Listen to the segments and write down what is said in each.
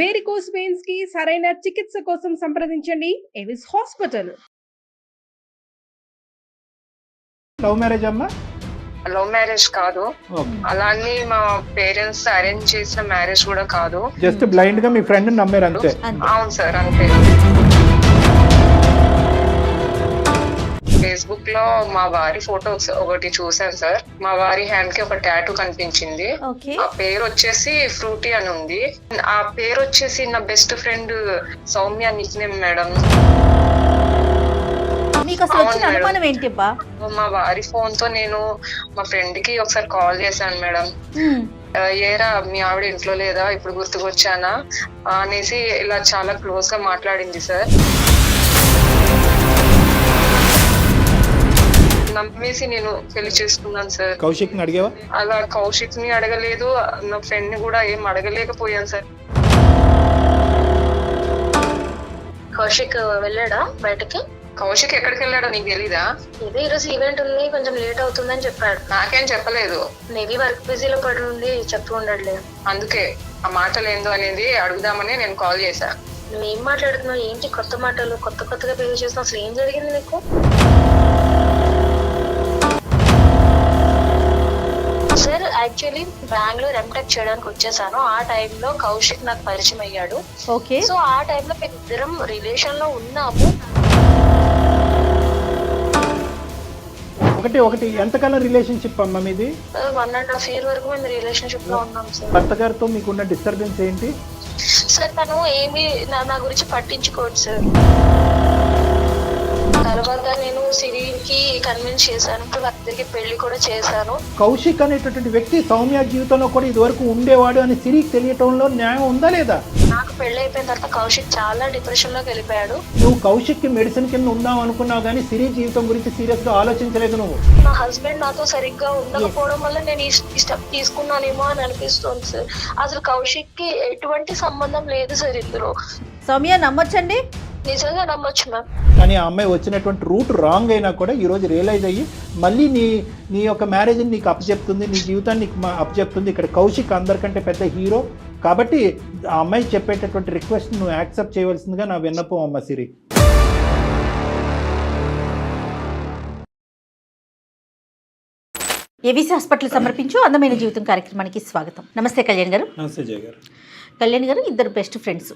Varicose veins కి సరైన చికిత్స కోసం సంప్రదించండి ఎవిస్ హాస్పిటల్. లవ్ మ్యారేజ్ అమ్మా? లవ్ మ్యారేజ్ కాదు, ఓకే. అలానే మా పేరెంట్స్ అరేంజ్ చేసిన మ్యారేజ్ కూడా కాదు. జస్ట్ బ్లైండ్ గా మీ ఫ్రెండ్ నమ్మారు అంతే. అవును సార్, అంతే. ఫేస్బుక్ లో మా వారి ఫోటో ఒకటి చూసాను సార్. మా వారి హ్యాండ్ కి ఒక టాటూ కనిపించింది. ఆ పేరు వచ్చేసి ఫ్రూటీ అని ఉంది. ఆ పేరు వచ్చేసి నా best friend Soumya Nick name madam. మా వారి ఫోన్ తో నేను మా ఫ్రెండ్ కి ఒకసారి కాల్ చేశాను మేడం. ఏరా మీ ఆవిడ ఇంట్లో లేదా, ఇప్పుడు గుర్తుకొచ్చానా అనేసి ఇలా చాలా క్లోజ్ గా మాట్లాడింది సార్. నమ్మేసి నేను పెళ్లి చేసుకున్నాను సార్. కౌశిక్ ని అడిగావా? అలా కౌశిక్ ని అడగలేదు, నా ఫ్రెండ్ ని కూడా ఏం అడగలేకపోయాను సార్. కౌశిక్ వెళ్ళాడా బయటకి? కౌశిక్ ఎక్కడికి వెళ్ళాడో నీకు తెలీదా? ఇదే ఈరోజు ఈవెంట్ ఉంది, కొంచెం లేట్ అవుతుందని చెప్పాడు. నాకేం చెప్పలేదు. మేబీ వర్క్ బిజీలో పడి ఉండి చెప్పు ఉండట్లే. అందుకే ఆ మాటలు ఏందో అనేది అడుగుదామని నేను కాల్ చేశా. నువ్వు ఏం మాట్లాడుతున్నావు? ఏంటి కొత్త మాటలు? కొత్తగా పెళ్లి చేస్తున్నావు, అసలు ఏం జరిగింది నీకు? సార్ యాక్చువల్లీ బెంగళూరు ఎంటెక్ చేయడానికి వచ్చేసాను. ఆ టైంలో కౌశిక్ నాకు పరిచయం అయ్యాడు. ఓకే. సో ఆ టైంలో మేము ఇద్దరం రిలేషన్ లో ఉన్నాము. ఒకటి ఎంతకాలం రిలేషన్షిప్ అమ్మా మీది? 1.5 year వరకు మేము రిలేషన్షిప్ లో ఉన్నాం సార్. భర్త గారితో మీకున్న డిస్టర్బెన్స్ ఏంటి? సార్ తను ఏమి నా గురించి పట్టించుకోడు సార్. తర్వాత నేను సిరికి కన్విన్స్ చేశాను, వాళ్ళిద్దరికి పెళ్లి కూడా చేశాను. కౌశిక్ అనేటటువంటి వ్యక్తి సౌమ్య జీవితంలో కూడా ఇది వరకు ఉండేవాడు అని సిరికి తెలియటంలో న్యాయం ఉందా లేదా? నాకు పెళ్లి అయిపోయిన తర్వాత కౌశిక్ చాలా డిప్రెషన్ లోకి వెళ్ళిపోయాడు. నువ్వు కౌశిక్ కి మెడిసిన్ కింద ఉందాం అనుకున్నావు కానీ సిరి జీవితం గురించి సీరియస్ గా ఆలోచించలేదు నువ్వు. నా హస్బెండ్ నాతో సరిగ్గా ఉండకపోవడం వల్ల నేను ఈ స్టెప్ తీసుకున్నానేమో అని అనిపిస్తుంది సార్. అసలు కౌశిక్ కి ఎటువంటి సంబంధం లేదు సార్ ఇందులో. సౌమ్య నమ్మొచ్చండి? నిజంగా నమ్మొచ్చు మ్యామ్. కానీ ఆ అమ్మాయి వచ్చినటువంటి రూట్ రాంగ్ అయినా కూడా ఈ రోజు రియలైజ్ అయ్యి మళ్ళీ నీ యొక్క మ్యారేజ్ని నీకు అప్పచెప్తుంది, నీ జీవితాన్ని నీకు అప్పచెప్తుంది. ఇక్కడ కౌశిక్ అందరికంటే పెద్ద హీరో కాబట్టి ఆ అమ్మాయి చెప్పేటటువంటి రిక్వెస్ట్ నువ్వు యాక్సెప్ట్ చేయవలసిందిగా నా విన్నపం అమ్మ సిరి. ఏబీసీ హాస్పిటల్ సమర్పించు అందమైన జీవితం కార్యక్రమానికి స్వాగతం. నమస్తే కళ్యాణ్ గారు. నమస్తే జయ గారు. కళ్యాణ్ గారు, ఇద్దరు బెస్ట్ ఫ్రెండ్స్,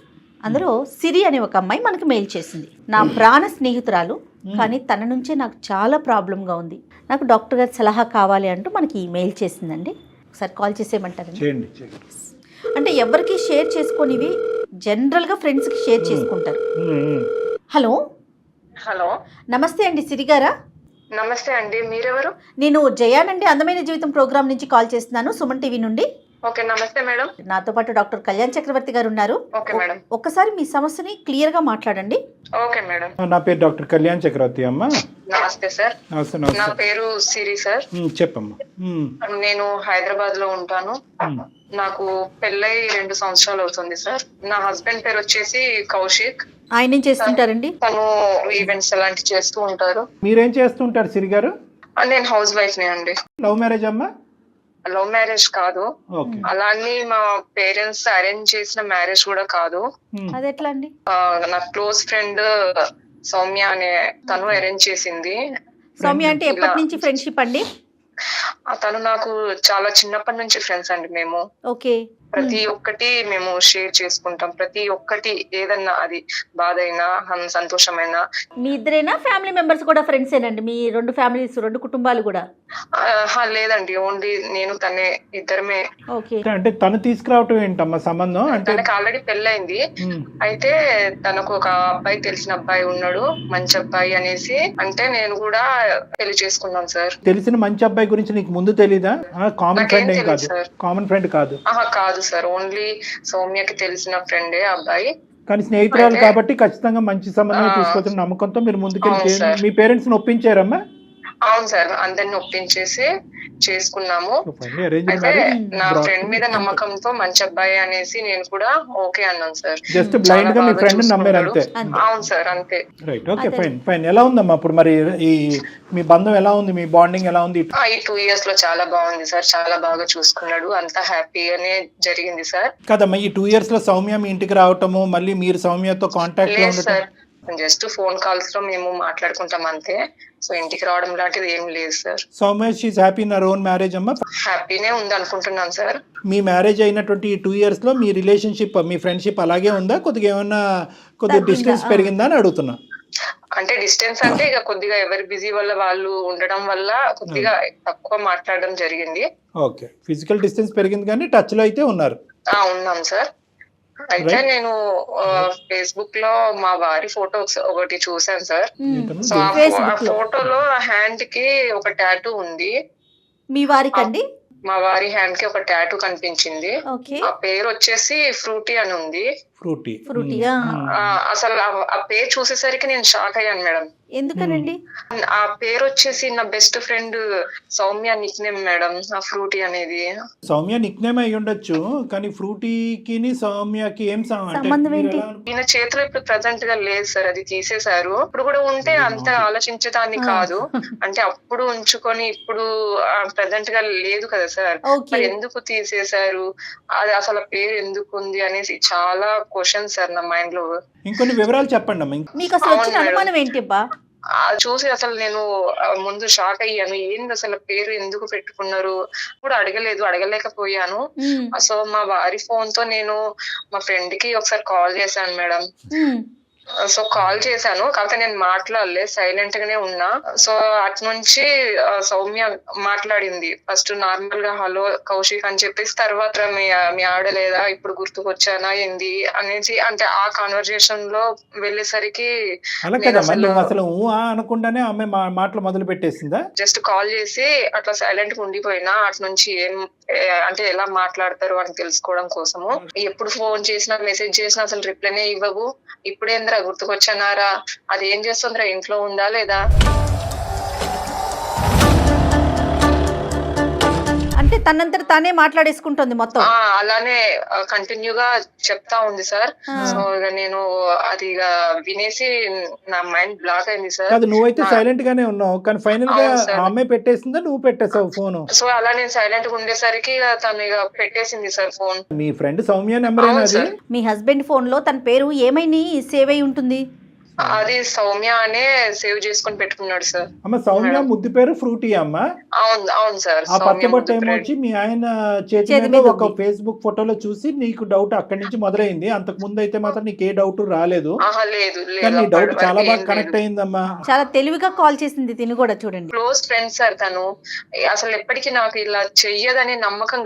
అందులో సిరి అనే ఒక అమ్మాయి మనకు మెయిల్ చేసింది. నా ప్రాణ స్నేహితురాలు, కానీ తన నుంచే నాకు చాలా ప్రాబ్లంగా ఉంది, నాకు డాక్టర్ గారి సలహా కావాలి అంటూ మనకి మెయిల్ చేసిందండి. ఒకసారి కాల్ చేసేయమంటారండి? అంటే ఎవరికి షేర్ చేసుకునేవి జనరల్గా ఫ్రెండ్స్కి షేర్ చేసుకుంటారు. హలో. హలో, నమస్తే అండి సిరి గారా? నమస్తే అండి, మీరెవరు? నేను జయానండి, అందమైన జీవితం ప్రోగ్రామ్ నుంచి కాల్ చేస్తున్నాను, సుమన్ టీవీ నుండి. ఓకే, నమస్తే మేడం. నాతో పాటు డాక్టర్ కళ్యాణ్ చక్రవర్తి గారు ఉన్నారు. Okay madam. ఒక్కసారి మీ సమస్యని క్లియర్ గా మాట్లాడండి. Okay madam. నా పేరు డాక్టర్ కళ్యాణ్ చక్రవర్తి అమ్మా. నమస్తే సార్. నమస్తే. నా పేరు సిరి సార్. చెప్పమ్మా. నేను హైదరాబాద్ లో ఉంటాను. నాకు పెళ్ళై 2 సంవత్సరాలు అవుతుంది సార్. నా హస్బెండ్ పేరు వచ్చేసి కౌశిక్. ఆయన ఏం చేస్తుంటారండి? తను ఈవెంట్స్ అలాంటివి చేస్తూ ఉంటారు. మీరేం చేస్తుంటారు సిరి గారు? నేను హౌస్ వైఫ్ నే అండి. లవ్ మ్యారేజ్ అమ్మా? లవ్ మ్యారేజ్ కాదు, అలానే మా పేరెంట్స్ అరేంజ్ చేసిన మ్యారేజ్ కూడా కాదు. అది ఎట్లా అండి? నా క్లోజ్ ఫ్రెండ్ సౌమ్య అనే తను అరేంజ్ చేసింది. సౌమ్య అంటే ఎప్పటి నుంచి ఫ్రెండ్షిప్ అండి? తను నాకు చాలా చిన్నప్పటి నుంచి ఫ్రెండ్స్ అండి. మేము ఓకే, ప్రతి ఒక్కటి మేము షేర్ చేసుకుంటాం. ప్రతి ఒక్కటి ఏదన్నా, అది బాధ అయినా సంతోషమైనా. మీ ఇద్దరేనా ఫ్యామిలీ మెంబర్స్ కూడా ఫ్రెండ్స్ ఏనండి? మీ 2 ఫ్యామిలీస్, 2 కుటుంబాలు కూడా? లేదండి, ఓన్లీ నేను తనే, ఇద్దరమే. ఓకే. అంటే తను తీసుకురావటం ఏంటమ్మా సంబంధం? అంటే తనకి ఆల్రెడీ పెళ్ళైంది. అయితే తనకు ఒక అబ్బాయి, తెలిసిన అబ్బాయి ఉన్నాడు, మంచి అబ్బాయి అనేసి అంటే నేను కూడా పెళ్లి చేసుకున్నాను సార్. తెలిసిన మంచి అబ్బాయి గురించి నీకు ముందు తెలీదా? కామన్ ఫ్రెండ్ ఏం కాదు? కామన్ ఫ్రెండ్ కాదు? కాదు సార్, ఓన్లీ సౌమ్యకి తెలిసిన ఫ్రెండే అబ్బాయి. కానీ స్నేహితురాలు కాబట్టి ఖచ్చితంగా మంచి సంబంధం తీసుకొచ్చిన నమ్మకంతో మీరు ముందుకెళ్ళి మీ పేరెంట్స్ ని ఒప్పించారమ్మా? అవును సార్, అందరిని ఒప్పించేసి చేసుకున్నాము. అరేంజ్ అయితే నా ఫ్రెండ్ మీద నమ్మకంతో మంచి అబ్బాయి అనేసి నేను కూడా ఓకే అన్నాను సార్. జస్ట్ బ్లైండ్ గా మీ ఫ్రెండ్ నమ్మారు అంతే. అవును సార్, అంతే. Right, okay, fine fine. ఎలా ఉందమ్మా ఇప్పుడు మరి ఈ మీ బంధం ఎలా ఉంది, మీ బాండింగ్ ఎలా ఉంది? ఈ 2 years లో చాలా బాగుంది సార్, చాలా బాగా చూసుకున్నాడు, అంతా హ్యాపీగానే జరిగింది సార్. కదమ్మా, ఈ 2 years లో సౌమ్య మీ ఇంటికి రావటము, మళ్ళీ మీరు సౌమ్యతో కాంటాక్ట్ లో లేదు ఉండటం? సార్, జస్ట్ ఫోన్ కాల్స్ లో మేము మాట్లాడుకుంటాం అంతే. సో ఇంటికి రావడం లాంటిది ఏం లేదు sir. Soumya she happy in her own marriage అమ్మా? హ్యాపీనే ఉంది అనుకుంటున్నాను సార్. మీ మ్యారేజ్ అయినటువంటి ఈ 2 years లో మీ రిలేషన్షిప్, మీ ఫ్రెండ్షిప్ అలాగే ఉందా, కొద్దిగా ఏమన్నా కొద్దిగా డిస్టెన్స్ పెరిగిందా అని అడుగుతున్నా. అంటే డిస్టెన్స్ అంటే ఇక కొద్దిగా ఎవరి బిజీ వల్ల వాళ్ళు ఉండడం వల్ల కొద్దిగా తక్కువ మాట్లాడడం జరిగింది. ఓకే, ఫిజికల్ డిస్టెన్స్ పెరిగింది కానీ టచ్ లో అయితే ఉన్నారు. ఉన్నాం సార్. అయితే నేను ఫేస్బుక్ లో మా వారి ఫోటో ఒకటి చూసాను సార్. సో ఆ ఫోటోలో హ్యాండ్ కి ఒక టాటూ ఉంది. మీ వారికండి? మా వారి హ్యాండ్ కి ఒక టాటూ కనిపించింది. ఆ పేరు వచ్చేసి ఫ్రూటీ అని ఉంది. ఫ్రూటీగా? అసలు ఆ పేరు చూసేసరికి నేను షాక్ అయ్యాను మేడం. ఎందుకనండి? ఆ పేరు వచ్చేసి నా best friend Soumya Nick name madam. ఆ ఫ్రూటీ అనేది సౌమ్య నిక్ నేమ్ అయి ఉండొచ్చు, కానీ ఫ్రూటీకి సౌమ్యకి ఏం సంబంధం ఏంటి? ఈయన చేతిలో ఇప్పుడు ప్రెసెంట్ గా లేదు సార్, అది తీసేశారు. ఇప్పుడు కూడా ఉంటే అంత ఆలోచించడాన్ని కాదు, అంటే అప్పుడు ఉంచుకొని ఇప్పుడు ప్రెసెంట్ గా లేదు కదా సార్, మరి ఎందుకు తీసేశారు, అది అసలు పేరు ఎందుకు ఉంది అనేసి చాలా క్వశ్చన్ సార్ నా మైండ్ లో. ఇంకొన్ని వివరాలు చెప్పండి అమ్మా. మీకు అసలు వచ్చిన అనుమానం ఏంటి అబ్బా? చూసి అసలు నేను ముందు షాక్ అయ్యాను. ఏంది అసలు పేరు ఎందుకు పెట్టుకున్నారు కూడా అడగలేకపోయాను. సో మా వారి ఫోన్ తో నేను మా ఫ్రెండ్ కి ఒకసారి కాల్ చేశాను మేడం. సో కాల్ చేశాను, కాకపోతే నేను మాట్లాడలే, సైలెంట్ గానే ఉన్నా. సో అటు నుంచి సౌమ్య మాట్లాడింది. ఫస్ట్ నార్మల్ గా హలో కౌశిక్ అని చెప్పేసి, తర్వాత మీ ఆవిడ లేదా, ఇప్పుడు గుర్తుకొచ్చానా ఏంది అనేసి, అంటే ఆ కాన్వర్జేషన్ లో వెళ్ళేసరికి అసలు అనకుండానే ఆమె మాటలు మొదలు పెట్టేసిందా? జస్ట్ కాల్ చేసి అట్లా సైలెంట్ గా ఉండిపోయినా. అటు నుంచి అంటే ఎలా మాట్లాడతారు అని తెలుసుకోవడం కోసము. ఎప్పుడు ఫోన్ చేసినా మెసేజ్ చేసినా అసలు రిప్లైనే ఇవ్వవు. ఇప్పుడేంద్రా గుర్తుకొచ్చానారా, అది ఏం చేస్తుందిరా, ఇంట్లో ఉందా లేదా? అంటే తనంతట తానే మాట్లాడేసుకుంటుంది మొత్తం. అలానే కంటిన్యూగా చెప్తా ఉంది సార్. సో ఇక నేను అది ఇక వినేసి నా మైండ్ బ్లాక్ అయింది సార్. నువ్వైతే సైలెంట్ గానే ఉన్నావు, కానీ ఫైనల్ గా ఆమె పెట్టేసిందా, నువ్వు పెట్టేసావు ఫోన్? సో అలా నేను సైలెంట్ గా ఉండేసరికి తను ఇక పెట్టేసింది సార్ ఫోన్. మీ ఫ్రెండ్ సౌమ్య నెంబర్? మీ హస్బెండ్ ఫోన్ లో తన పేరు ఏమైనా సేవ్ అయి ఉంటుంది? అది సౌమ్య అనే సేవ్ చేసుకొని పెట్టుకున్నాడు సార్. అమ్మ సౌమ్య ముద్దు పేరు ఫ్రూటీ అమ్మ? అవును సార్. ఆ పచ్చబొట్టు ఏమొచ్చి మీ ఆయన చేతి మీద ఒక ఫేస్బుక్ ఫోటోలో చూసి నీకు డౌట్ అక్కడి నుంచి మొదలైంది. అంతకు ముందు అయితే మాత్రం నీకు ఏ డౌట్ రాలేదు, కానీ నీ డౌట్ చాలా బాగా కనెక్ట్ అయిందమ్మా. చాలా తెలివిగా కాల్ చేసింది తిని కూడా, చూడండి. క్లోజ్ ఫ్రెండ్ సార్ తను. అసలు ఎప్పటికీ నాకు ఇలా చెయ్యదనే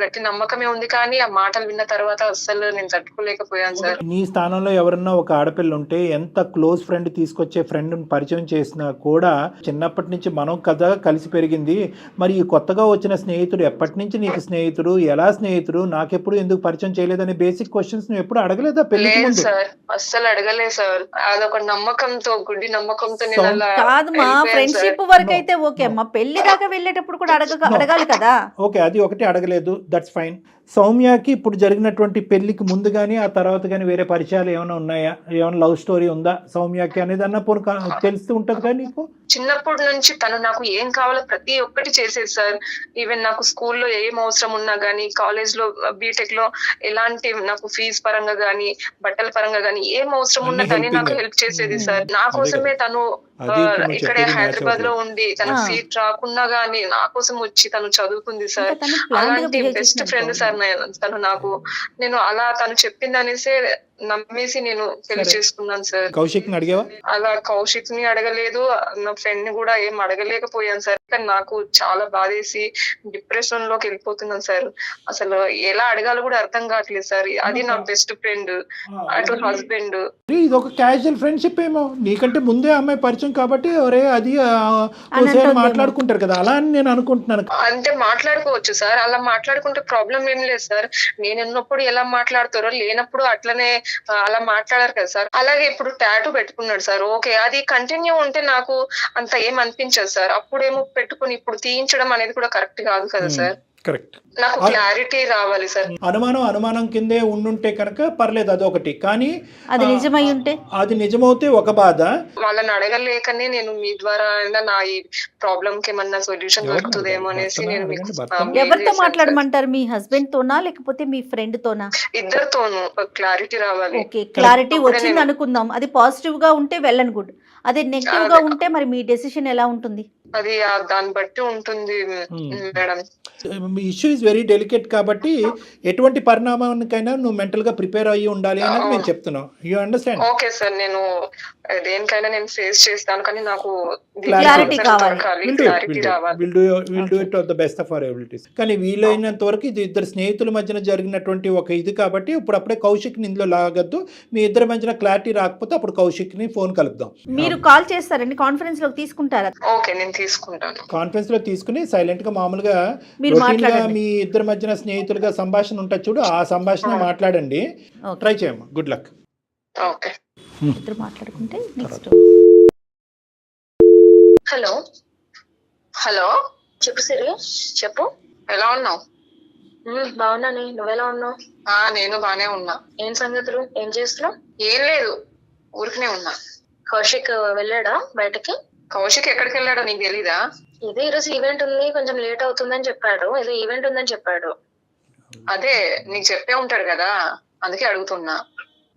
గట్టి నమ్మకమే ఉంది, కానీ ఆ మాటలు విన్న తర్వాత అసలు నేను తట్టుకోలేకపోయాను సార్. నీ స్థానంలో ఎవరన్నా ఒక ఆడపిల్ల ఉంటే, ఎంత క్లోజ్ ఫ్రెండ్ తీసుకొచ్చే ఫ్రెండ్ పరిచయం చేసినా కూడా, చిన్నప్పటి నుంచి మనం కదా కలిసి పెరిగింది, మరి ఈ కొత్తగా వచ్చిన స్నేహితుడు ఎప్పటి నుంచి నీకు స్నేహితుడు, ఎలా స్నేహితుడు, నాకెప్పుడు ఎందుకు పరిచయం చేయలేదనే బేసిక్ క్వశ్చన్స్ నువ్వు ఎప్పుడు అడగలేదా పెళ్లికి ముందు? సార్ అస్సలు అడగలేదు సార్. అదొక నమ్మకంతో, గుడ్డి నమ్మకంతో. కాదు మా ఫ్రెండ్షిప్ వరకు అయితే ఓకే అమ్మా, పెళ్లి దాకా వెళ్ళేటప్పుడు కూడా అడగాలి కదా. ఓకే, అది ఒకటి అడగలేదు, దట్స్ ఫైన్. సౌమ్యకి ఇప్పుడు జరిగినటువంటి పెళ్లికి ముందు కానీ ఆ తర్వాత కానీ వేరే పరిచయాలు ఏమైనా ఉన్నాయా? ఏమైనా లవ్ స్టోరీ ఉందా సౌమ్యకి అనేది అన్న తెలుస్తూ ఉంటది కదా నీకు? చిన్నప్పటి నుంచి తను నాకు ఏం కావాలో ప్రతి ఒక్కటి చేసేది సార్. ఈవెన్ నాకు స్కూల్లో ఏం అవసరం ఉన్నా గానీ, కాలేజ్ లో బీటెక్ లో ఎలాంటి నాకు ఫీజు పరంగా గానీ, బట్టల పరంగా గానీ ఏం అవసరం ఉన్నా కానీ నాకు హెల్ప్ చేసేది సార్. నా కోసమే తను ఇక్కడే హైదరాబాద్ లో ఉండి తన సీట్ రాకున్నా గానీ నా కోసం వచ్చి తను చదువుకుంది సార్. అలాంటి బెస్ట్ ఫ్రెండ్ సార్ తను నాకు. నేను అలా తను చెప్పింది అనేసి నమ్మేసి నేను పెళ్లి చేసుకున్నాను సార్. కౌశిక్ ని అడిగావా? అలా కౌశిక్ ని అడగలేదు, నా ఫ్రెండ్ ని కూడా ఏం అడగలేకపోయాను సార్. కానీ నాకు చాలా బాధేసి డిప్రెషన్ లోకి వెళ్ళిపోతున్నాను సార్. అసలు ఎలా అడగాలో కూడా అర్థం కావట్లేదు సార్. అది నా బెస్ట్ ఫ్రెండ్, అటు హస్బెండ్. ఇది ఒక క్యాజువల్ ఫ్రెండ్షిప్ ఏమో, నీకంటే ముందే అమ్మాయి పరిచయం ఇష్టం కాబట్టి ఒరే అది మాట్లాడుకుంటారు కదా, అలా అని నేను అనుకుంటున్నాను. అంటే మాట్లాడుకోవచ్చు సార్, అలా మాట్లాడుకుంటే ప్రాబ్లం ఏం లేదు సార్. నేను ఉన్నప్పుడు ఎలా మాట్లాడతారో లేనప్పుడు అట్లనే అలా మాట్లాడారు కదా సార్. అలాగే ఇప్పుడు టాటూ పెట్టుకున్నాడు సార్, ఓకే, అది కంటిన్యూ ఉంటే నాకు అంత ఏం అనిపించదు సార్. అప్పుడేమో పెట్టుకుని ఇప్పుడు తీయించడం అనేది కూడా కరెక్ట్ కాదు కదా సార్. కరెక్ట్, నాకు క్లారిటీ రావాలి సార్. అనుమానం కిందే ఉండుంటే కనుక పర్లేదు, అదొకటి. కానీ అది నిజమై ఉంటే, అది నిజమవుతే ఒక బాధ. వాళ్ళని అడగలేకనే నేను మీ ద్వారా నా ఈ ప్రాబ్లం కి ఏమన్నా సొల్యూషన్ దొరుకుతుందేమో అనేసి నేను మీకు ఎవరితో మాట్లాడమంటారు? మీ హస్బెండ్ తోనా లేకపోతే మీ ఫ్రెండ్ తోనా? ఇద్దరితోనూ క్లారిటీ రావాలి. ఓకే, క్లారిటీ వచ్చింది అనుకుందాం. అది పాజిటివ్ గా ఉంటే వెల్ అండ్ గుడ్. అదే నెగిటివ్ గా ఉంటే మరి మీ డెసిషన్ ఎలా ఉంటుంది? అది దాన్ని బట్టి ఉంటుంది madam. Issue is very delicate కాబట్టి ఎటువంటి పరిణామానికైనా నువ్వు మెంటల్ గా ప్రిపేర్ అయ్యి ఉండాలి అని మేము చెప్తున్నాం. You understand? ఓకే సార్, నేను దేనికైనా నేను ఫేస్ చేస్తాను, కానీ నాకు క్లారిటీ కావాలి. క్లారిటీ రావాలి. Will do it of the best of our abilities. కానీ వీలైనంత వరకు ఇది ఇద్దరు స్నేహితుల మధ్యన జరిగినటువంటి ఒక ఇది కాబట్టి ఇప్పుడప్పుడే కౌశిక్ ని ఇందులో లాగద్దు. మీ ఇద్దరి మధ్యన క్లారిటీ రాకపోతే అప్పుడు కౌశిక్ ని ఫోన్ కలుపుదాం. మీరు కాల్ చేస్తారండి, కాన్ఫరెన్స్ లో తీసుకుంటారా? ఓకే, నేను తీసుకుంటాను. కాన్ఫరెన్స్ లో తీసుకుని సైలెంట్ గా మామూలుగా మీ ఇద్దరి మధ్యన స్నేహితులుగా సంభాషణ ఉంటుంది చూడు, ఆ సంభాషణ మాట్లాడండి. ట్రై చేయమ్మా. Good luck. ఓకే, ఇద్దరు మాట్లాడుకుంటే నెక్స్ట్. హలో హలో, చెప్పు సిరి, చెప్పు. ఎలా ఉన్నావు? బాగున్నాను, నువ్వెలా ఉన్నావు? నేను బానే ఉన్నా. ఏం సంగతులు, ఏం చేస్తున్నావు? ఏం లేదు, ఊరికనే ఉన్నా. కౌశిక్ వెళ్ళాడా బయటకి? కౌశిక్ ఎక్కడికి వెళ్ళాడో నీకు తెలీదా? ఇదే ఈరోజు ఈవెంట్ ఉంది, కొంచెం లేట్ అవుతుందని చెప్పాడు. ఏదో ఈవెంట్ ఉందని చెప్పాడు. అదే నీకు చెప్పే ఉంటాడు కదా, అందుకే అడుగుతున్నా.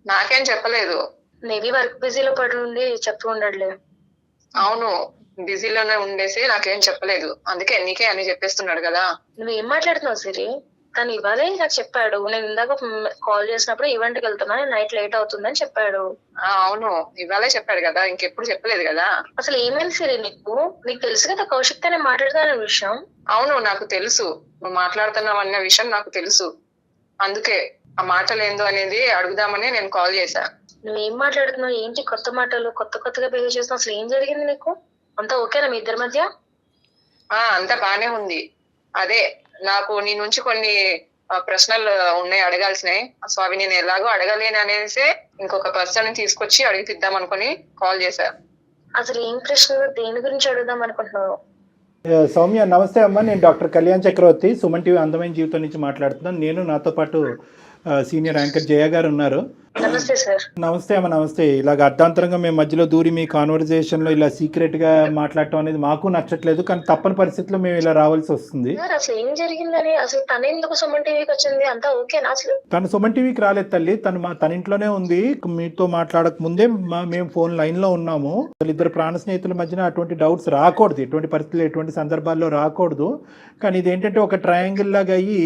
నాకేం చెప్పలేదు. మేబీ వర్క్ బిజీలో పడి ఉండి చెప్తూ ఉండడులే. అవును, బిజీలోనే ఉండేసి నాకేం చెప్పలేదు, అందుకే నీకే అని చెప్పేస్తున్నాడు కదా. నువ్వేం మాట్లాడుతున్నావు సిరి? తను ఇవాళే నాకు చెప్పాడు. నేను ఇందాక కాల్ చేసినప్పుడు ఈవెంట్ కి వెళ్తున్నా, నైట్ లేట్ అవుతుందని చెప్పాడు. అవును, ఇవాళే చెప్పాడు కదా, ఇంకెప్పుడు చెప్పలేదు కదా. అసలు ఏమైంది సిరి నీకు? నీకు తెలుసు కదా కౌశిక్ తో మాట్లాడుతున్న విషయం. అవును, నాకు తెలుసు నువ్వు మాట్లాడుతున్నావు అన్న విషయం నాకు తెలుసు. అందుకే ఆ మాటలు ఏందో అనేది అడుగుదామని నేను కాల్ చేశా. నువ్వేం మాట్లాడుతున్నావు? ఏంటి కొత్త మాటలు, కొత్తగా బిహేవ్ చేస్తున్నావు? అసలు ఏం జరిగింది నీకు? అంతా ఓకేనా మీ ఇద్దరి మధ్య? అంతా బానే ఉంది. అదే నాకు నీ నుంచి కొన్ని ప్రశ్నలు ఉన్నాయి అడగాల్సినాయి. సో అవి నేను ఎలాగో అడగలేను అనేసి ఇంకొక పర్సన్ తీసుకొచ్చి అడిగిద్దాం అనుకుని కాల్ చేశా. అసలు ఏం ప్రశ్నలు, దేని గురించి అడుగుదాం అనుకుంటున్నావు? సౌమ్య నమస్తే అమ్మా, నేను డాక్టర్ కళ్యాణ్ చక్రవర్తి, సుమన్ టీవీ అందమైన జీవితం నుంచి మాట్లాడుతున్నాను. నేను నాతో పాటు సీనియర్ యాంకర్ జయ గారు ఉన్నారు. నమస్తే సార్. నమస్తే అమ్మ, నమస్తే. ఇలాగ అర్ధాంతరంగా మేము మధ్యలో దూరి మీ కాన్వర్జేషన్ లో ఇలా సీక్రెట్ గా మాట్లాడటం అనేది మాకు నచ్చట్లేదు, కానీ తప్పని పరిస్థితిలో మేము ఇలా రావాల్సి వస్తుంది. అసలు ఏం జరిగిందని, అసలు తన ఎందుకు సుమన్ టీవీకి వచ్చింది? అంతా ఓకేనా? అసలు తను సుమన్ టీవీకి రాలేదు తల్లి, తన ఇంట్లోనే ఉంది. మీతో మాట్లాడక ముందే మేము ఫోన్ లైన్ లో ఉన్నాము. అసలు ఇద్దరు ప్రాణ స్నేహితుల మధ్యన అటువంటి డౌట్స్ రాకూడదు, ఎటువంటి పరిస్థితులు ఎటువంటి సందర్భాల్లో రాకూడదు. కానీ ఇదేంటంటే ఒక ట్రయాంగిల్ లాగా అయ్యి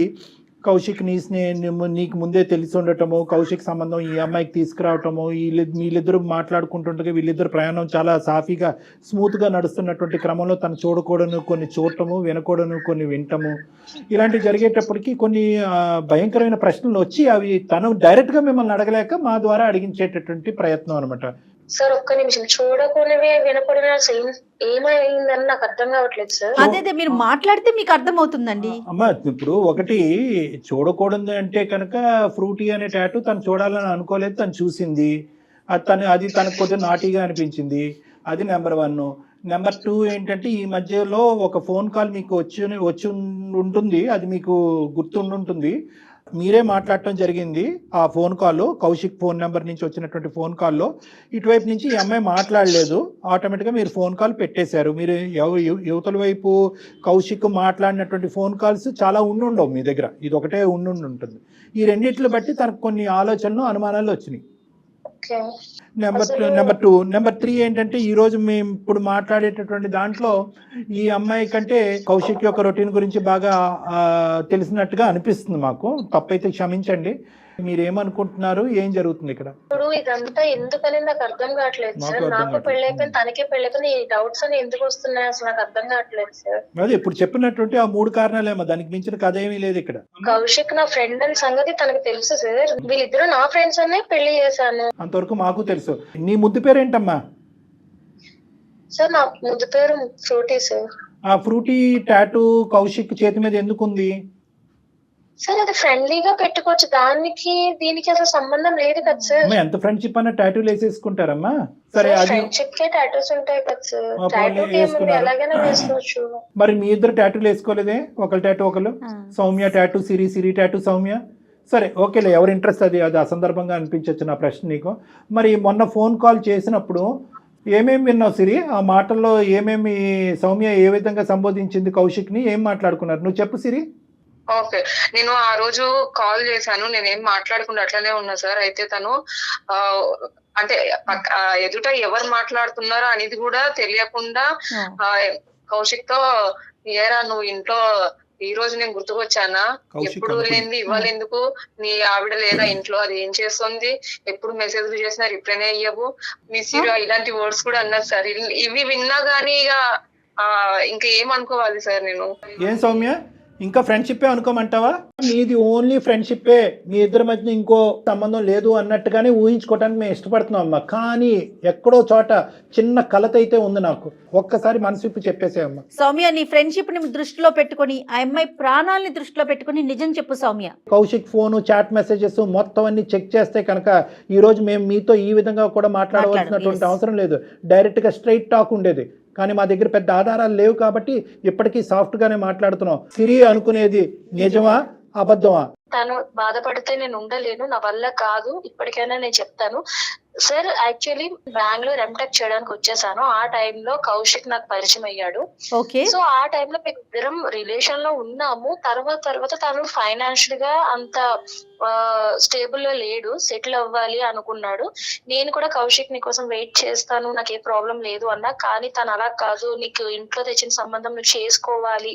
కౌశిక్ నీకు ముందే తెలిసి ఉండటము, కౌశిక్ సంబంధం ఈ అమ్మాయికి తీసుకురావటము, వీళ్ళిద్దరూ మాట్లాడుకుంటుండగా వీళ్ళిద్దరు ప్రయాణం చాలా సాఫీగా స్మూత్గా నడుస్తున్నటువంటి క్రమంలో తను చూడకూడను కొన్ని చూడటము, వినకూడను కొన్ని వింటము, ఇలాంటివి జరిగేటప్పటికి కొన్ని భయంకరమైన ప్రశ్నలు వచ్చి అవి తను డైరెక్ట్గా మిమ్మల్ని అడగలేక మా ద్వారా అడిగించేటటువంటి ప్రయత్నం అనమాట. సార్ ఒక్క నిమిషం, చూడకూడనివి వినకూడని అసలు ఏమైందని నాకు అర్థం కావట్లేదు సార్. అదే మీరు మాట్లాడితే మీకు అర్థం అవుతుందండి. అమ్మ ఇప్పుడు ఒకటి చూడకూడదు అంటే కనుక ఫ్రూటీ అనే టాటూ తను చూడాలని అనుకోలేదు, తను చూసింది, అది తనకు కొద్దిగా నాటీగా అనిపించింది, అది నెంబర్ 1. నెంబర్ 2 ఏంటంటే ఈ మధ్యలో ఒక ఫోన్ కాల్ మీకు వచ్చి ఉంటుంది, అది మీకు గుర్తుండుంటుంది. మీరే మాట్లాడటం జరిగింది. ఆ phone call Kaushik phone number నుంచి వచ్చినటువంటి ఫోన్ కాల్లో ఇటువైపు నుంచి ఈ అమ్మాయి మాట్లాడలేదు, ఆటోమేటిక్గా మీరు ఫోన్ కాల్ పెట్టేశారు. మీరు యువతల వైపు కౌశిక్ మాట్లాడినటువంటి ఫోన్ కాల్స్ చాలా ఉండవు మీ దగ్గర, ఇది ఒకటే ఉంటుంది. ఈ రెండింటిని బట్టి తనకు కొన్ని ఆలోచనలు అనుమానాలు వచ్చినాయి. నెంబర్ 2. నెంబర్ 3 ఏంటంటే ఈరోజు మేము ఇప్పుడు మాట్లాడేటటువంటి దాంట్లో ఈ అమ్మాయి కంటే కౌశిక్ యొక్క రొటీన్ గురించి బాగా తెలిసినట్టుగా అనిపిస్తుంది మాకు. తప్పైతే క్షమించండి. మీరేమనుకుంటున్నారు, ఏం జరుగుతుంది ఇక్కడ? ఇప్పుడు ఇదంతా ఎందుకని నాకు అర్థం కావట్లేదు సార్. నాకు పెళ్ళైపోయింది, తనకే పెళ్ళైపోయింది, ఈ డౌట్స్ అని ఎందుకు వస్తున్నాయి అసలు నాకు అర్థం కావట్లేదు సార్. అదే ఇప్పుడు చెప్పినటువంటి ఆ 3 కారణాలేమో, దానికి మించిన కథ ఏమీ లేదు ఇక్కడ. కౌశిక్ నా ఫ్రెండ్ అని సంగతి తనకు తెలుసు సార్. వీళ్ళిద్దరు నా ఫ్రెండ్స్ అనే పెళ్లి చేశాను, అంతవరకు మాకు తెలుసు. నీ ముద్దు పేరేంటమ్మా? సార్ నా ముద్దు పేరు ఫ్రూటీ సార్. ఆ ఫ్రూటీ టాటూ కౌశిక్ చేతి మీద ఎందుకు ఉంది? సార్ అది ఫ్రెండ్లీగా పెట్టుకోవచ్చు, దానికి దీనికి అసలు సంబంధం లేదు కదా సార్. అమ్మా, ఎంత ఫ్రెండ్షిప్ అన్న టాటూలు వేసేసుకుంటారమ్మా. సరే, అది ఫ్రెండ్షిప్ కే టాటూస్ ఉంటాయి కదా సార్. అప్పుడు టాటూ వేసుకున్నారు. ఎలాగైనా వేసుకోవచ్చు. మరి మీ ఇద్దరు టాటూలు వేసుకోలేదే? ఒకరు టాటూ ఒకరు, సౌమ్య టాటూ సిరి, సిరి టాటూ సౌమ్య. సరే ఓకేలే, ఎవరి ఇంట్రెస్ట్ అది అది అసందర్భంగా అనిపించవచ్చు నా ప్రశ్న నీకు. మరి మొన్న ఫోన్ కాల్ చేసినప్పుడు ఏమేమి విన్నావు సిరి? ఆ మాటల్లో ఏమేమి సౌమ్య ఏ విధంగా సంబోధించింది కౌశిక్ని, ఏం మాట్లాడుకున్నారు నువ్వు చెప్పు సిరి. ఓకే, నేను ఆ రోజు కాల్ చేశాను, నేనేం మాట్లాడకుండా అట్లనే ఉన్నా సార్. అయితే తను అంటే ఎదుట ఎవరు మాట్లాడుతున్నారో అనేది కూడా తెలియకుండా కౌశిక్ తో, ఏరా నువ్వు ఇంట్లో ఈ రోజు నేను గుర్తుకొచ్చానా, ఎప్పుడు లేనిది ఇవాళ ఎందుకు, నీ ఆవిడ లేదా ఇంట్లో, అది ఏం చేస్తుంది, ఎప్పుడు మెసేజ్లు చేసినా రిప్లైనే అయ్యవు, మిస్ యూ, ఇలాంటి వర్డ్స్ కూడా అన్నారు సార్. ఇవి విన్నా గానీ ఇక ఇంకా ఏమనుకోవాలి సార్ నేను? ఏం సౌమ్య, ఇంకా ఫ్రెండ్షిప్పే అనుకోమంటావా? మీది ఓన్లీ ఫ్రెండ్షిప్పే, మీ ఇద్దరి మధ్య ఇంకో సంబంధం లేదు అన్నట్టుగానే ఊహించుకోవడానికి మేము ఇష్టపడుతున్నాం అమ్మా. కానీ ఎక్కడో చోట చిన్న కలత అయితే ఉంది నాకు. ఒక్కసారి మనసు చెప్పేసేయమ్మా. సౌమ్య, నీ ఫ్రెండ్షిప్ ని దృష్టిలో పెట్టుకుని, ఆ అమ్మాయి ప్రాణాలని దృష్టిలో పెట్టుకుని నిజం చెప్పు Soumya. Kaushik phone, chat messages మొత్తం అన్ని చెక్ చేస్తే కనుక ఈ రోజు మేము మీతో ఈ విధంగా కూడా మాట్లాడవలసినటువంటి అవసరం లేదు. డైరెక్ట్ గా స్ట్రైట్ టాక్ ఉండేది. కానీ మా దగ్గర పెద్ద ఆధారాలు లేవు కాబట్టి ఇప్పటికీ సాఫ్ట్ గానే మాట్లాడుతున్నాం. సిరి అనుకునేది నిజమా అబద్ధమా? తను బాధపడితే నేను ఉండలేను, నా వల్ల కాదు. ఇప్పటికైనా నేను చెప్తాను సార్. యాక్చువల్లీ బెంగళూరు ఎంటెక్ చేయడానికి వచ్చేసాను. ఆ టైంలో కౌశిక్ నాకు పరిచయం అయ్యాడు. సో ఆ టైంలో మేము ఇద్దరం రిలేషన్ లో ఉన్నాము. తర్వాత తను ఫైనాన్షియల్ గా అంత స్టేబుల్ గా లేడు, సెటిల్ అవ్వాలి అనుకున్నాడు. నేను కూడా కౌశిక్ నీ కోసం వెయిట్ చేస్తాను, నాకు ఏ ప్రాబ్లం లేదు అన్నా. కానీ తను అలా కాదు, నీకు ఇంట్లో తెచ్చిన సంబంధం నువ్వు చేసుకోవాలి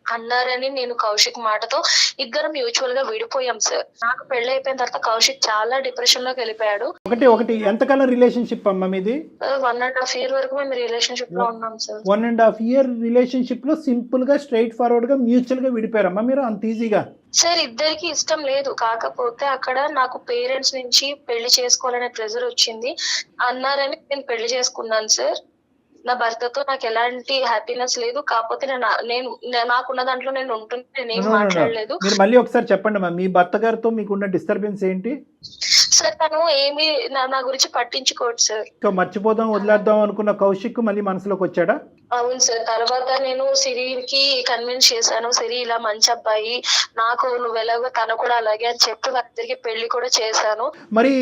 అన్నారని నేను కౌశిక్ మాటతో ఇద్దరం మ్యూచువల్ గా విడిపోయాం సార్. నాకు పెళ్లి అయిపోయిన తర్వాత కౌశిక్ చాలా డిప్రెషన్ లోకి వెళ్ళిపోయాడు. ఒకటి ఎంతకాలం రిలేషన్షిప్ అమ్మా మీది? 1.5 year వరకు మేము రిలేషన్షిప్ లో ఉన్నాం సార్. 1.5 year రిలేషన్షిప్ లో సింపుల్ గా స్ట్రైట్ ఫార్వర్డ్ గా మ్యూచువల్ గా విడిపోయారమ్మా మీరు అంత ఈజీగా? సార్ ఇద్దరికి ఇష్టం లేదు, కాకపోతే అక్కడ నాకు పేరెంట్స్ నుంచి పెళ్లి చేసుకోవాలనే ప్రెజర్ వచ్చింది అన్నారని నేను పెళ్లి చేసుకున్నాను సార్. నా భర్తతో నాకు ఎలాంటి హ్యాపీనెస్ లేదు, కాకపోతే నేను నాకున్న దాంట్లో నేను ఉంటున్నా, నేనేం మాట్లాడలేదు. మీరు మళ్ళీ ఒకసారి చెప్పండి అమ్మా, మీ భర్త గారితో మీకున్న డిస్టర్బెన్స్ ఏంటి? సార్ తను ఏమి నా గురించి పట్టించుకోడు సార్. మర్చిపోదాం వదిలేద్దాం అనుకున్న కౌశిక్ మళ్ళీ మనసులోకి వచ్చాడా? అవును సార్. తర్వాత నేను సిరికి కన్విన్స్ చేశాను, సిరి ఇలా మంచి అబ్బాయి, నాకు నువ్వు ఎలాగో తను కూడా అలాగే అని చెప్పి వాళ్ళిద్దరికి పెళ్లి కూడా చేశాను. మరి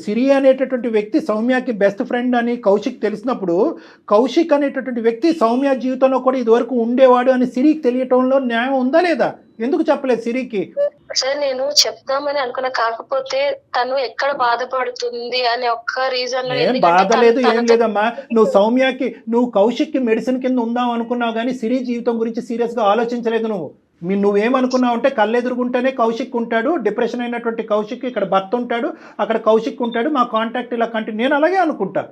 సిరి అనేటటువంటి వ్యక్తి సౌమ్యకి బెస్ట్ ఫ్రెండ్ అని కౌశిక్ తెలిసినప్పుడు, కౌశిక్ అనేటటువంటి వ్యక్తి సౌమ్య జీవితంలో కూడా ఇదివరకు ఉండేవాడు అని సిరికి తెలియటంలో న్యాయం ఉందా లేదా? ఎందుకు చెప్పలేదు సిరికి? సార్ నేను చెప్తామని అనుకున్నా, కాకపోతే తను ఎక్కడ బాధపడుతుంది అనే ఒక్క రీజన్ లో. ఏం బాధ లేదు, ఏం లేదమ్మా. నువ్వు కౌశిక్ కి మెడిసిన్ కింద ఉందాం అనుకున్నావు కానీ సిరి జీవితం గురించి సీరియస్ గా ఆలోచించలేదు నువ్వు. నువ్వేమనుకున్నావు అంటే కళ్ళెదురుగుంటేనే కౌశిక్ ఉంటాడు, డిప్రెషన్ అయినటువంటి కౌశిక్ ఇక్కడ భర్త ఉంటాడు, అక్కడ కౌశిక్ ఉంటాడు, మా కాంటాక్ట్ ఇలా కంటిన్యూ. నేను అలాగే అనుకుంటా.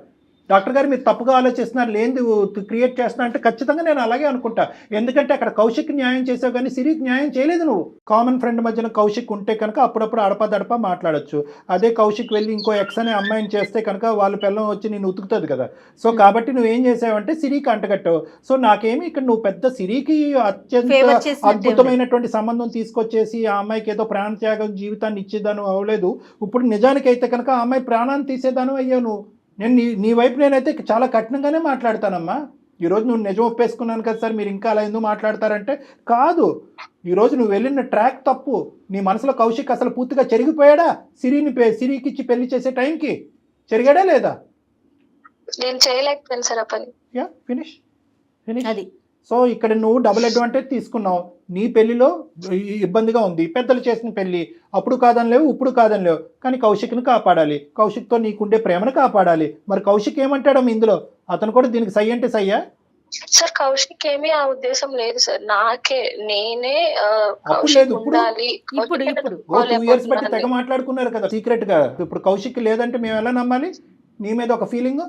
డాక్టర్ గారు మీరు తప్పుగా ఆలోచిస్తున్నారు, లేనిది క్రియేట్ చేస్తున్నా అంటే ఖచ్చితంగా నేను అలాగే అనుకుంటా. ఎందుకంటే అక్కడ కౌశిక్ న్యాయం చేసావు కానీ సిరికి న్యాయం చేయలేదు నువ్వు. కామన్ ఫ్రెండ్ మధ్యన కౌశిక్ ఉంటే కనుక అప్పుడప్పుడు అడపదడప మాట్లాడొచ్చు. అదే కౌశిక్ వెళ్ళి ఇంకో ఎక్స్ అనే అమ్మాయిని చేస్తే కనుక వాళ్ళ పిల్లం వచ్చి నేను ఉతుకుతుంది కదా. సో కాబట్టి నువ్వేం చేసావంటే సిరికి అంటగట్టావు. సో నాకేమి ఇక్కడ నువ్వు పెద్ద సిరికి అత్యంత అద్భుతమైనటువంటి సంబంధం తీసుకొచ్చేసి ఆ అమ్మాయికి ఏదో ప్రాణత్యాగం జీవితాన్ని ఇచ్చేదాను అవ్వలేదు. ఇప్పుడు నిజానికైతే కనుక ఆ అమ్మాయి ప్రాణాన్ని తీసేదాను అయ్యావు నువ్వు. నేను నీ వైపు నేనైతే చాలా కఠినంగానే మాట్లాడతానమ్మా. ఈరోజు నువ్వు నిజం ఒప్పేసుకున్నాను కదా సార్, మీరు ఇంకా అలా ఎందుకు మాట్లాడతారంటే కాదు. ఈరోజు నువ్వు వెళ్ళిన ట్రాక్ తప్పు. నీ మనసులో కౌశిక్ అసలు పూర్తిగా చెరిగిపోయాడా? సిరికి ఇచ్చి పెళ్లి చేసే టైంకి చెరిగాడా లేదా? నేను చేయలేకపోయాను సార్ ఆ పని. ఫినిష్. అది సో ఇక్కడ నువ్వు డబుల్ అడ్వాంటేజ్ తీసుకున్నావు. నీ పెళ్లిలో ఇబ్బందిగా ఉంది, పెద్దలు చేసిన పెళ్లి, అప్పుడు కాదని లేవు, ఇప్పుడు కాదని లేవు. కానీ కౌశిక్ని కాపాడాలి, కౌశిక్తో నీకుండే ప్రేమను కాపాడాలి. మరి కౌశిక్ ఏమంటాడమ్మ ఇందులో? అతను కూడా దీనికి సై అంటే సయ్యా? సార్ కౌశిక్ ఏమీ ఆ ఉద్దేశం లేదు సార్, నేనే లేదు. ఇప్పుడు 2 years బట్టి తెగ మాట్లాడుకున్నారు కదా సీక్రెట్ గా. ఇప్పుడు కౌశిక్ లేదంటే మేము ఎలా నమ్మాలి? నీ మీద ఒక ఫీలింగ్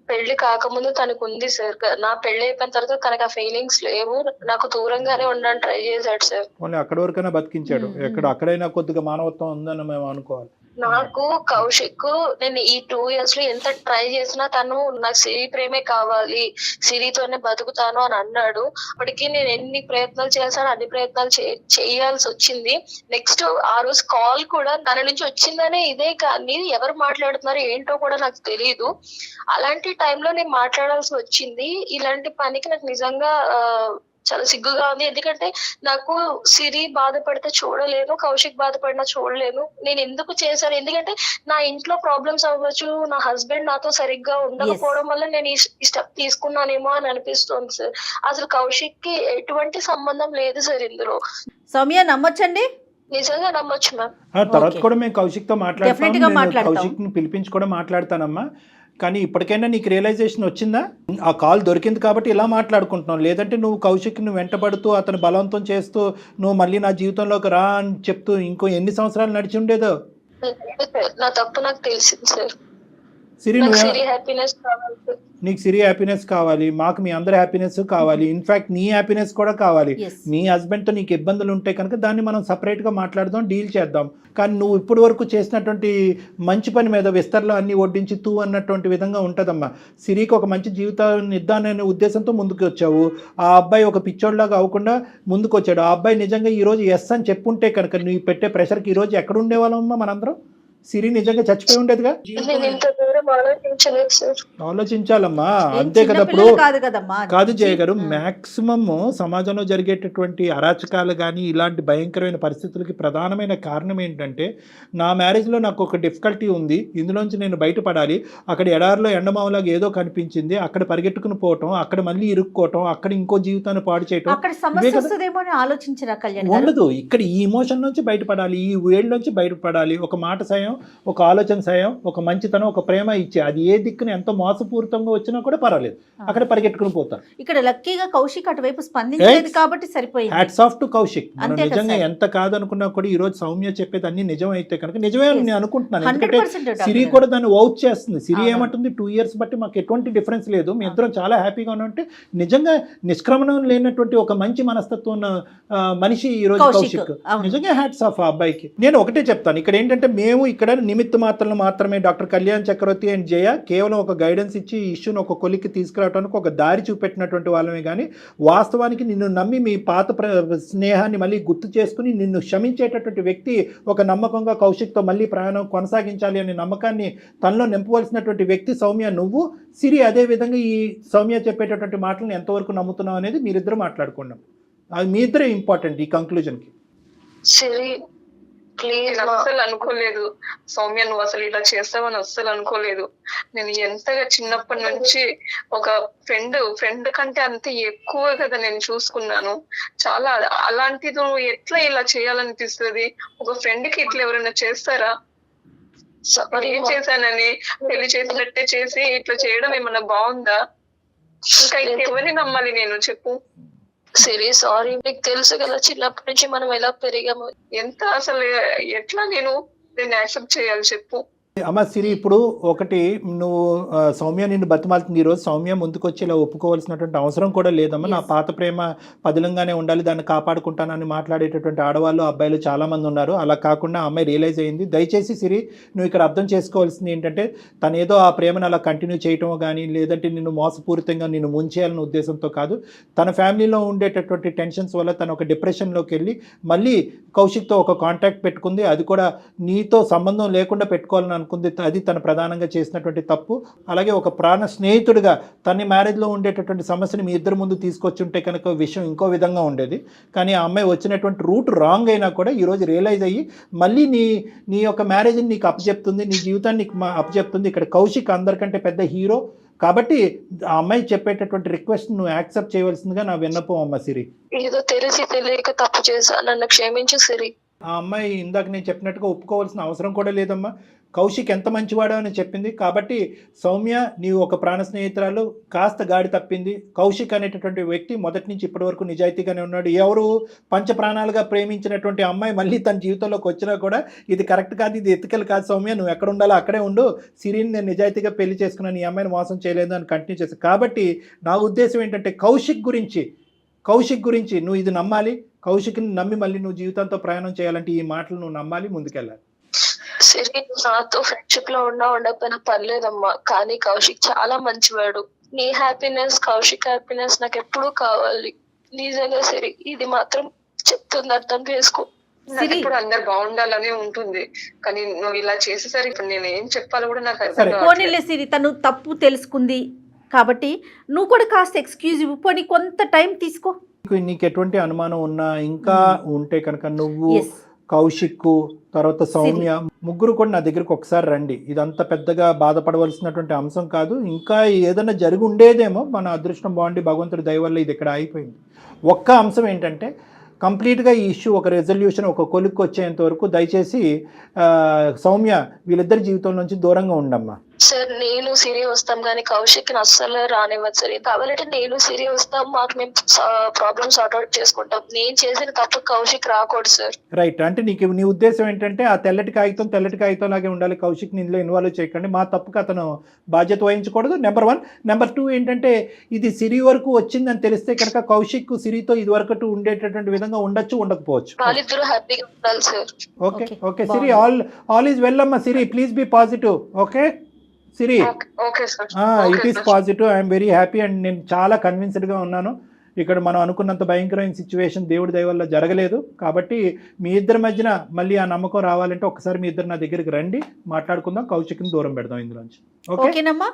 పెళ్లి కాకముందు తనకు ఉంది సార్. నా పెళ్లి అయిపోయిన తర్వాత తనకు ఆ ఫీలింగ్స్ లేవు, నాకు దూరంగానే ఉండడానికి ట్రై చేశాడు సార్. అక్కడి వరకైనా బతికించాడు. అక్కడైనా కొద్దిగా మానవత్వం ఉందని మేము అనుకోవాలి. నాకు కౌశిక్ నేను ఈ 2 years లో ఎంత ట్రై చేసినా తను నాకు సిరి ప్రేమే కావాలి, సిరితోనే బతుకుతాను అని అన్నాడు. అప్పటికి నేను ఎన్ని ప్రయత్నాలు చేశాను, అన్ని ప్రయత్నాలు చేయాల్సి వచ్చింది. నెక్స్ట్ ఆ రోజు కాల్ కూడా తన నుంచి వచ్చిందనే ఇదే, కానీ ఎవరు మాట్లాడుతున్నారు ఏంటో కూడా నాకు తెలియదు. అలాంటి టైంలో నేను మాట్లాడాల్సి వచ్చింది. ఇలాంటి పనికి నాకు నిజంగా చాలా సిగ్గుగా ఉంది. ఎందుకంటే నాకు సిరి బాధపడితే చూడలేను, కౌశిక్ బాధపడినా చూడలేను. నేను ఎందుకు చేశాను, ఎందుకంటే నా ఇంట్లో ప్రాబ్లమ్స్ అవ్వచ్చు, నా హస్బెండ్ నాతో సరిగ్గా ఉండకపోవడం వల్ల నేను ఈ స్టెప్ తీసుకున్నానేమో అని అనిపిస్తుంది సార్. అసలు కౌశిక్ కి ఎటువంటి సంబంధం లేదు సార్ ఇందులో. సౌమ్య నమ్మొచ్చండి? నిజంగా నమ్మొచ్చు మ్యామ్. తర్వాత కూడా మేము కౌశిక్ తో మాట్లాడతాం, కౌశిక్ ని పిలిపించి కూడా మాట్లాడతానమ్మా. కానీ ఇప్పటికైనా నీకు రియలైజేషన్ వచ్చిందా? ఆ కాల్ దొరికింది కాబట్టి ఇలా మాట్లాడుకుంటున్నావు. లేదంటే నువ్వు కౌశిక్ని వెంటబడుతూ అతను బలవంతం చేస్తూ నువ్వు మళ్ళీ నా జీవితంలోకి రా అని చెప్తూ ఇంకో ఎన్ని సంవత్సరాలు నడిచి ఉండేదో. నా తప్పు నాకు తెలిసింది సార్. సిరి, నీకు సిరి హ్యాపీనెస్ కావాలి, మాకు మీ అందరి హ్యాపీనెస్ కావాలి, ఇన్ఫాక్ట్ నీ హ్యాపీనెస్ కూడా కావాలి. మీ హస్బెండ్తో నీకు ఇబ్బందులు ఉంటాయి కనుక దాన్ని మనం సపరేట్గా మాట్లాడదాం, డీల్ చేద్దాం. కానీ నువ్వు ఇప్పటి వరకు చేసినటువంటి మంచి పని మీద విస్తరలో అన్ని వడ్డించి తూ అన్నటువంటి విధంగా ఉంటుందమ్మా. సిరికి ఒక మంచి జీవితాన్ని ఇద్దాననే ఉద్దేశంతో ముందుకు వచ్చావు. ఆ అబ్బాయి ఒక పిచ్చోడ్లాగా అవ్వకుండా ముందుకు వచ్చాడు. ఆ అబ్బాయి నిజంగా ఈరోజు ఎస్ అని చెప్పుంటే కనుక నువ్వు పెట్టే ప్రెషర్కి ఈరోజు ఎక్కడ ఉండేవాళ్ళమ్మా మనందరం? సిరి నిజంగా చచ్చిపోయి ఉండేదిగా. ఆలోచించాలమ్మా, అంతే కదా. ఇప్పుడు కాదు జయ గారు, మాక్సిమం సమాజంలో జరిగేటటువంటి అరాచకాలు కానీ ఇలాంటి భయంకరమైన పరిస్థితులకి ప్రధానమైన కారణం ఏంటంటే, నా మ్యారేజ్లో నాకు ఒక డిఫికల్టీ ఉంది, ఇందులోంచి నేను బయటపడాలి, అక్కడ ఎడారిలో ఎండమావులాగా ఏదో కనిపించింది, అక్కడ పరిగెట్టుకుని పోవటం, అక్కడ మళ్ళీ ఇరుక్కోవటం, అక్కడ ఇంకో జీవితాన్ని పాడు చేయటం ఉండదు. ఇక్కడ ఈ ఇమోషన్ నుంచి బయటపడాలి, ఈ వేడి నుంచి బయటపడాలి. ఒక మాట సాయం, ఒక ఆలోచన సాయం, ఒక మంచితనం, ఒక ప్రేమ ఇచ్చే, అది ఏ దిక్కున ఎంతో మోసపూరితంగా వచ్చినా కూడా పర్వాలేదు, అక్కడ పరిగెట్టుకుని పోతారు. ఇక్కడ లక్కీగా కౌశిక్ అటువైపు స్పందించలేదు కాబట్టి సరిపోయింది. Hats off to Kaushik. మనం నిజంగా ఎంత కాదనుకున్నా కూడా ఈ రోజు సౌమ్య చెప్పేది అన్ని నిజం అయితే కనుక నిజమే నేను అనుకుంటున్నాను. ఎందుకంటే సిరి కూడా దాన్ని వౌచ్ చేస్తుంది. సిరి ఏమంటుంది, 2 years బట్టి మాకు ఎటువంటి డిఫరెన్స్ లేదు, మీ ఇద్దరం చాలా హ్యాపీగా ఉన్నట్టు. నిజంగా నిష్క్రమణం లేనటువంటి ఒక మంచి మనస్తత్వం ఉన్న మనిషి ఈ రోజు కౌశిక్. నిజంగా హ్యాట్స్ ఆఫ్ ఆ అబ్బాయికి. నేను ఒకటే చెప్తాను, ఇక్కడ ఏంటంటే మేము ఇక్కడ నిమిత్త మాత్రమే డాక్టర్ కళ్యాణ్ చక్రవర్తి అండ్ జయ కేవలం ఒక గైడెన్స్ ఇచ్చి ఈ ఇష్యూని ఒక కొలిక్కి తీసుకురావడానికి ఒక దారి చూపెట్టినటువంటి వాళ్ళమే. కానీ వాస్తవానికి నిన్ను నమ్మి మీ పాత స్నేహాన్ని మళ్ళీ గుర్తు చేసుకుని నిన్ను క్షమించేటటువంటి వ్యక్తి ఒక నమ్మకంగా కౌశిక్తో మళ్ళీ ప్రయాణం కొనసాగించాలి అనే నమ్మకాన్ని తనలో నింపవలసినటువంటి వ్యక్తి సౌమ్య నువ్వు. సిరి అదే విధంగా ఈ సౌమ్య చెప్పేటటువంటి మాటలను ఎంతవరకు నమ్ముతున్నావు అనేది మీరిద్దరు మాట్లాడుకున్నాం. అది మీ ఇద్దరే ఇంపార్టెంట్ ఈ కంక్లూజన్కి. నేను అస్సలు అనుకోలేదు సౌమ్య, నువ్వు అసలు ఇలా చేస్తావని అస్సలు అనుకోలేదు. నేను ఎంతగా చిన్నప్పటి నుంచి ఒక ఫ్రెండ్ కంటే అంత ఎక్కువ కదా నేను చూసుకున్నాను. చాలా అలాంటిది నువ్వు ఎట్లా ఇలా చేయాలనిపిస్తుంది? ఒక ఫ్రెండ్ కి ఇట్లా ఎవరైనా చేస్తారా? ఏం చేశానని పెళ్లి చేసినట్టే చేసి ఇట్లా చేయడం ఏమన్నా బాగుందా? ఇంకా ఇంకెవరిని నమ్మాలి నేను, చెప్పు. సరే సారీ, మీకు తెలుసు కదా చిన్నప్పటి నుంచి మనం ఎలా పెరిగాము. ఎంత అసలు ఎట్లా నేను యాక్సెప్ట్ చేయాలి చెప్పు. అమ్మ సిరి, ఇప్పుడు ఒకటి నువ్వు సౌమ్య నిన్ను బతిమాలుతుంది. ఈరోజు సౌమ్య ముందుకు వచ్చి ఇలా ఒప్పుకోవాల్సినటువంటి అవసరం కూడా లేదమ్మా. నా పాత ప్రేమ పదిలంగానే ఉండాలి, దాన్ని కాపాడుకుంటానని మాట్లాడేటటువంటి ఆడవాళ్ళు అబ్బాయిలు చాలామంది ఉన్నారు. అలా కాకుండా అమ్మాయి రియలైజ్ అయ్యింది. దయచేసి సిరి, నువ్వు ఇక్కడ అర్థం చేసుకోవాల్సింది ఏంటంటే, తను ఏదో ఆ ప్రేమను అలా కంటిన్యూ చేయటమో కానీ లేదంటే నిన్ను మోసపూరితంగా నిన్ను ముంచేయాలనే ఉద్దేశంతో కాదు. తన ఫ్యామిలీలో ఉండేటటువంటి టెన్షన్స్ వల్ల తను ఒక డిప్రెషన్లోకి వెళ్ళి మళ్ళీ కౌశిక్తో ఒక కాంటాక్ట్ పెట్టుకుంది. అది కూడా నీతో సంబంధం లేకుండా పెట్టుకోవాలని అనుకుంది. అది తన ప్రధానంగా చేసినటువంటి తప్పు. అలాగే ఒక ప్రాణ స్నేహితుడిగా తన మ్యారేజ్లో ఉండేటటువంటి సమస్యని మీ ఇద్దరు ముందు తీసుకొచ్చి ఉంటే కనుక విషయం ఇంకో విధంగా ఉండేది. కానీ ఆ అమ్మాయి వచ్చినటువంటి రూట్ రాంగ్ అయినా కూడా ఈరోజు రియలైజ్ అయ్యి మళ్ళీ నీ యొక్క మ్యారేజ్ని నీకు అప్పచెప్తుంది, నీ జీవితాన్ని నీకు అప్పచెప్తుంది. ఇక్కడ కౌశిక్ అందరికంటే పెద్ద హీరో కాబట్టి ఆ అమ్మాయి చెప్పేటటువంటి రిక్వెస్ట్ నువ్వు యాక్సెప్ట్ చేయవలసిందిగా నా విన్నపం అమ్మ సిరి. ఏదో తెలిసి తెలియక తప్పు చేశా, నన్ను క్షమించు సిరి. ఆ అమ్మాయి ఇందాక నేను చెప్పినట్టుగా ఒప్పుకోవాల్సిన అవసరం కూడా లేదమ్మా. కౌశిక్ ఎంత మంచివాడో అని చెప్పింది కాబట్టి సౌమ్య నీవు ఒక ప్రాణ స్నేహితురాలు కాస్త గాడి తప్పింది. కౌశిక్ అనేటటువంటి వ్యక్తి మొదటి నుంచి ఇప్పటి వరకు నిజాయితీగానే ఉన్నాడు. ఎవరు పంచ ప్రాణాలుగా ప్రేమించినటువంటి అమ్మాయి మళ్ళీ తన జీవితంలోకి వచ్చినా కూడా ఇది కరెక్ట్ కాదు, ఇది ఎత్తికలు కాదు సౌమ్య, నువ్వు ఎక్కడ ఉండాలో అక్కడే ఉండు, సిరిని నేను నిజాయితీగా పెళ్లి చేసుకున్నాను, ఈ అమ్మాయిని మోసం చేయలేదు అని కంటిన్యూ చేస్తాను. కాబట్టి నా ఉద్దేశం ఏంటంటే కౌశిక్ గురించి నువ్వు ఇది నమ్మాలి. కౌశిక్ని నమ్మి మళ్ళీ నువ్వు జీవితంతో ప్రయాణం చేయాలంటే ఈ మాటలు నువ్వు నమ్మాలి, ముందుకెళ్ళాలి. సిరి నాతో ఫ్రెండ్షిప్ లో ఉండకపోయినా పర్లేదమ్మా, కానీ కౌశిక్ చాలా మంచివాడు. నీ హ్యాపీనెస్, కౌశిక్ హ్యాపీనెస్ నాకు ఎప్పుడూ కావాలి. నిజంగా సిరి, ఇది మాత్రం చెప్తుంది, అర్థం చేసుకో. నాకు ఇప్పుడు అందరు బాగుండాలనే ఉంటుంది, కానీ నువ్వు ఇలా చేసేసరికి ఇప్పుడు నేను ఏం చెప్పాలో కూడా నాకు అర్థం కావట్లేదు. పోనీలే సిరి, తను తప్పు తెలుసుకుంది కాబట్టి నువ్వు కూడా కాస్త ఎక్స్క్యూజ్ ఇవ్వు, పోనీ కొంత టైం తీసుకో. నీకు ఎటువంటి అనుమానం ఉన్నా ఇంకా ఉంటే కనుక నువ్వు, కౌశిక్, తర్వాత సౌమ్య ముగ్గురు కూడా నా దగ్గరికి ఒకసారి రండి. ఇదంతా పెద్దగా బాధపడవలసినటువంటి అంశం కాదు. ఇంకా ఏదైనా జరిగి ఉండేదేమో, మన అదృష్టం బాగుండి భగవంతుడి దయ వల్ల ఇది ఇక్కడ అయిపోయింది. ఒక్క అంశం ఏంటంటే కంప్లీట్గా ఈ ఇష్యూ ఒక రెజల్యూషన్, ఒక కొలిక్కి వచ్చేంత వరకు దయచేసి సౌమ్య వీళ్ళిద్దరి జీవితం నుంచి దూరంగా ఉండమ్మా. సార్ నేను సిరి వస్తాం కానీ కౌశిక్ అస్సలు రానివ్వదు సార్. కావాలంటే నేను సిరి వస్తాం, మాకు మేము ప్రాబ్లమ్ సార్ట్ అవుట్ చేసుకుంటాం. నేను చేసిన తప్పు కౌశిక్ రాకూడదు సార్. రైట్, అంటే నీకు నీ ఉద్దేశం ఏంటంటే ఆ తెల్లటి కాగితం లాగే ఉండాలి, కౌశిక్ని ఇందులో ఇన్వాల్వ్ చేయకండి, మా తప్పుకు అతను బాధ్యత వహించకూడదు. నెంబర్ 1. నెంబర్ 2 ఏంటంటే ఇది సిరి వరకు వచ్చిందని తెలిస్తే కనుక కౌశిక్ సిరితో ఇది వరకు ఉండేటటువంటి విధంగా ఉండొచ్చు, ఉండకపోవచ్చు. వాళ్ళిద్దరూ హ్యాపీగా ఉండాలి sir. Okay Siri, all is well అమ్మా. Siri please be positive. Okay Siri, it is positive. I'm very happy and నేను చాలా కన్విన్స్డ్గా ఉన్నాను. ఇక్కడ మనం అనుకున్నంత భయంకరమైన సిచ్యువేషన్ దేవుడి దయ వల్ల జరగలేదు. కాబట్టి మీ ఇద్దరి మధ్యన మళ్ళీ ఆ నమ్మకం రావాలంటే ఒకసారి మీ ఇద్దరు నా దగ్గరికి రండి, మాట్లాడుకుందాం, కౌశిక్ని దూరం పెడదాం ఇందులోంచి. ఓకేనమ్మా?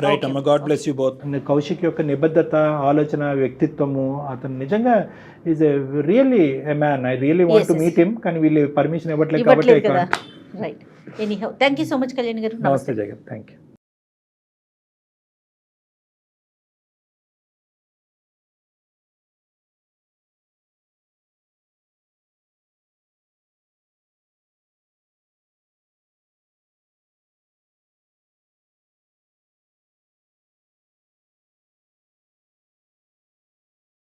రైట్ అమ్మా, God bless you both. Kaushik యొక్క నిబద్ధత, ఆలోచన, వ్యక్తిత్వము, అతను నిజంగా is a really a man. I really want to meet him, కానీ వీళ్ళు పర్మిషన్ ఇవ్వట్లేదు కాబట్టి. Right, anyhow thank you so much Kalyan గారు. నమస్తే జగన్, థ్యాంక్ యూ.